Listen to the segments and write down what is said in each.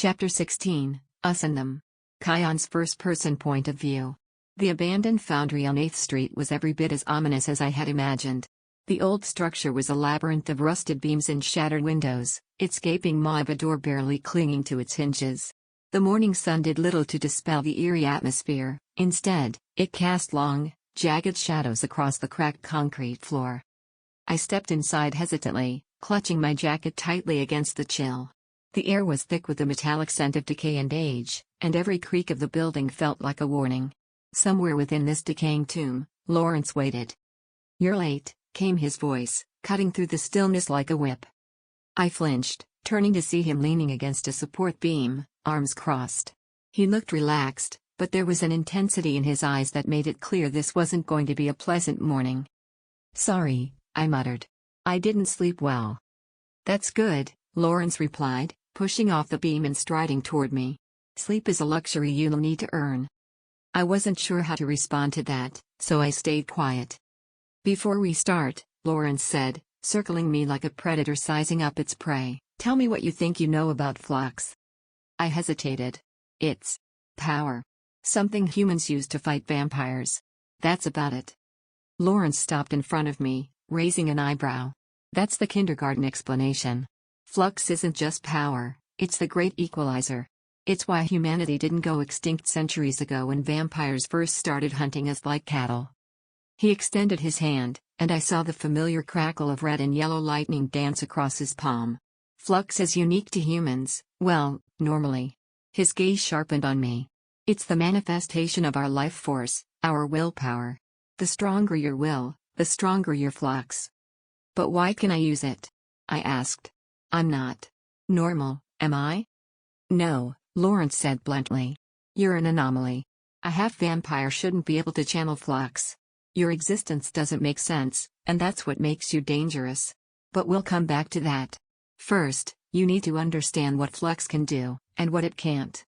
Chapter 16, Us and Them. Kyon's first-person point of view. The abandoned foundry on 8th Street was every bit as ominous as I had imagined. The old structure was a labyrinth of rusted beams and shattered windows, its gaping maw of a door barely clinging to its hinges. The morning sun did little to dispel the eerie atmosphere. Instead, it cast long, jagged shadows across the cracked concrete floor. I stepped inside hesitantly, clutching my jacket tightly against the chill. The air was thick with the metallic scent of decay and age, and every creak of the building felt like a warning. Somewhere within this decaying tomb, Lawrence waited. "You're late," came his voice, cutting through the stillness like a whip. I flinched, turning to see him leaning against a support beam, arms crossed. He looked relaxed, but there was an intensity in his eyes that made it clear this wasn't going to be a pleasant morning. "Sorry," I muttered. "I didn't sleep well." "That's good," Lawrence replied, pushing off the beam and striding toward me. "Sleep is a luxury you'll need to earn." I wasn't sure how to respond to that, so I stayed quiet. "Before we start," Lawrence said, circling me like a predator sizing up its prey, "tell me what you think you know about Flux." I hesitated. "It's power. Something humans use to fight vampires. That's about it." Lawrence stopped in front of me, raising an eyebrow. "That's the kindergarten explanation. Flux isn't just power, it's the great equalizer. It's why humanity didn't go extinct centuries ago when vampires first started hunting us like cattle." He extended his hand, and I saw the familiar crackle of red and yellow lightning dance across his palm. "Flux is unique to humans, well, normally." His gaze sharpened on me. "It's the manifestation of our life force, our willpower. The stronger your will, the stronger your flux." "But why can I use it?" I asked. "I'm not normal, am I?" "No," Lawrence said bluntly. "You're an anomaly. A half-vampire shouldn't be able to channel flux. Your existence doesn't make sense, and that's what makes you dangerous. But we'll come back to that. First, you need to understand what flux can do, and what it can't."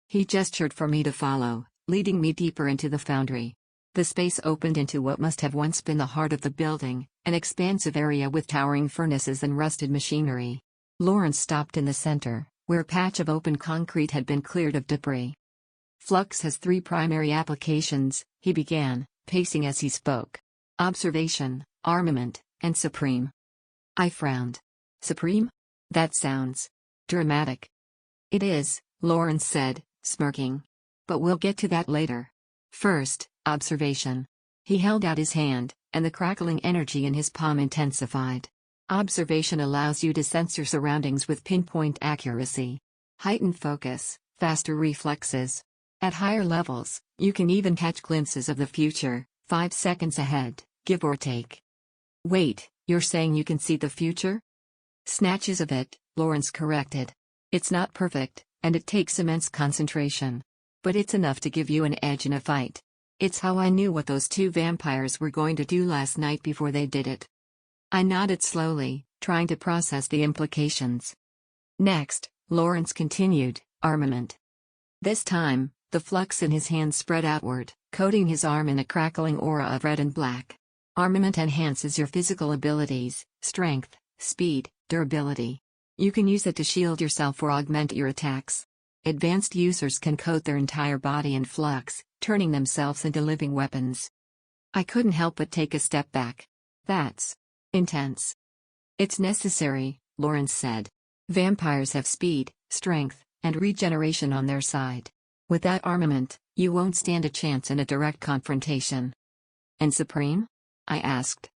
He gestured for me to follow, leading me deeper into the foundry. The space opened into what must have once been the heart of the building, an expansive area with towering furnaces and rusted machinery. Lawrence stopped in the center, where a patch of open concrete had been cleared of debris. "Flux has 3 primary applications," he began, pacing as he spoke. "Observation, armament, and supreme." I frowned. "Supreme? That sounds dramatic." "It is," Lawrence said, smirking. "But we'll get to that later. First, observation." He held out his hand, and the crackling energy in his palm intensified. Observation allows you to sense your surroundings with pinpoint accuracy. Heightened focus, faster reflexes. At higher levels, you can even catch glimpses of the future, 5 seconds ahead, give or take. "Wait, you're saying you can see the future?" "Snatches of it," Lawrence corrected. "It's not perfect, and it takes immense concentration. But it's enough to give you an edge in a fight. It's how I knew what those 2 vampires were going to do last night before they did it." I nodded slowly, trying to process the implications. "Next," Lawrence continued, "armament." This time, the flux in his hand spread outward, coating his arm in a crackling aura of red and black. "Armament enhances your physical abilities, strength, speed, durability. You can use it to shield yourself or augment your attacks. Advanced users can coat their entire body in flux, turning themselves into living weapons." I couldn't help but take a step back. "That's intense." "It's necessary," Lawrence said. "Vampires have speed, strength, and regeneration on their side. Without armament, you won't stand a chance in a direct confrontation." "And Supreme?" I asked.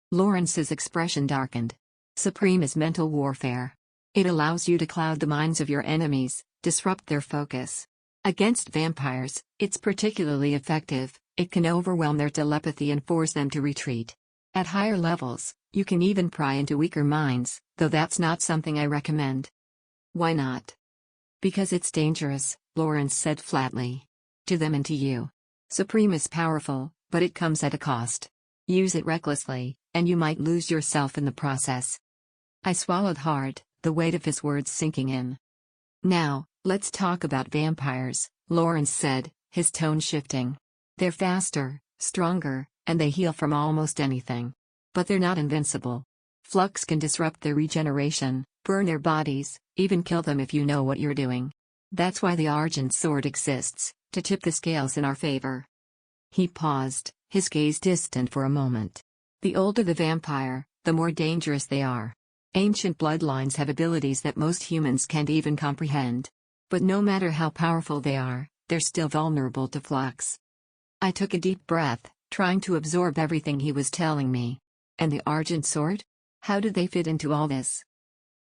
Lawrence's expression darkened. "Supreme is mental warfare. It allows you to cloud the minds of your enemies, disrupt their focus. Against vampires, it's particularly effective. It can overwhelm their telepathy and force them to retreat. At higher levels, you can even pry into weaker minds, though that's not something I recommend." "Why not?" "Because it's dangerous," Lawrence said flatly. "To them and to you. Supreme is powerful, but it comes at a cost. Use it recklessly, and you might lose yourself in the process." I swallowed hard, the weight of his words sinking in. "Now, let's talk about vampires," Lawrence said, his tone shifting. "They're faster, stronger, and they heal from almost anything. But they're not invincible. Flux can disrupt their regeneration, burn their bodies, even kill them if you know what you're doing. That's why the Argent Sword exists, to tip the scales in our favor. He paused, his gaze distant for a moment. The older the vampire, the more dangerous they are. Ancient bloodlines have abilities that most humans can't even comprehend. But no matter how powerful they are, they're still vulnerable to Flux. I took a deep breath, trying to absorb everything he was telling me. And the Argent Sword? How do they fit into all this?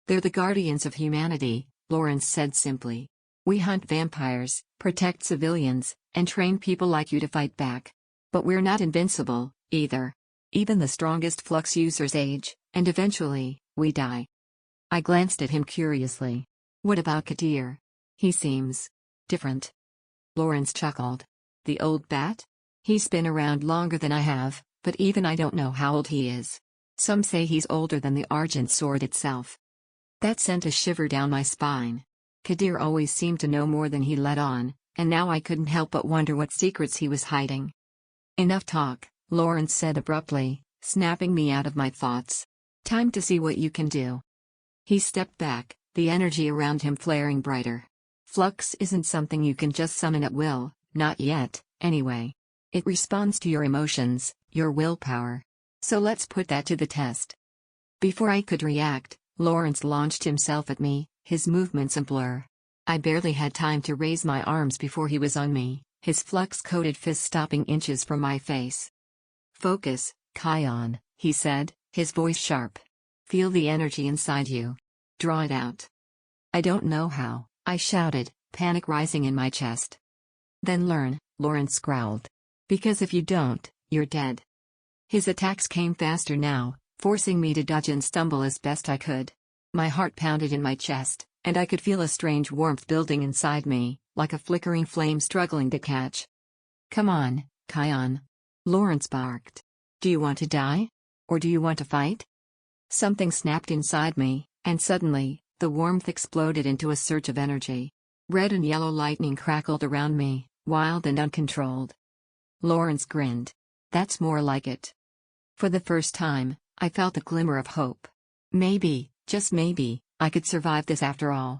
They're the guardians of humanity, Lawrence said simply. We hunt vampires, protect civilians, and train people like you to fight back. But we're not invincible, either. Even the strongest Flux users age, and eventually, we die. I glanced at him curiously. What about Kadir? He seems different. Lawrence chuckled. The old bat? He's been around longer than I have, but even I don't know how old he is. Some say he's older than the Argent Sword itself. That sent a shiver down my spine. Kadir always seemed to know more than he let on, and now I couldn't help but wonder what secrets he was hiding. Enough talk, Lawrence said abruptly, snapping me out of my thoughts. Time to see what you can do. He stepped back, the energy around him flaring brighter. Flux isn't something you can just summon at will, not yet, anyway. It responds to your emotions, your willpower. So let's put that to the test. Before I could react, Lawrence launched himself at me, his movements a blur. I barely had time to raise my arms before he was on me, his flux-coated fist stopping inches from my face. Focus, Kyon, he said, his voice sharp. Feel the energy inside you. Draw it out. I don't know how, I shouted, panic rising in my chest. Then learn, Lawrence growled. Because if you don't, you're dead. His attacks came faster now, forcing me to dodge and stumble as best I could. My heart pounded in my chest, and I could feel a strange warmth building inside me, like a flickering flame struggling to catch. Come on, Kyon. Lawrence barked. Do you want to die? Or do you want to fight? Something snapped inside me, and suddenly, the warmth exploded into a surge of energy. Red and yellow lightning crackled around me, wild and uncontrolled. Lawrence grinned. That's more like it. For the first time, I felt a glimmer of hope. Maybe, just maybe, I could survive this after all.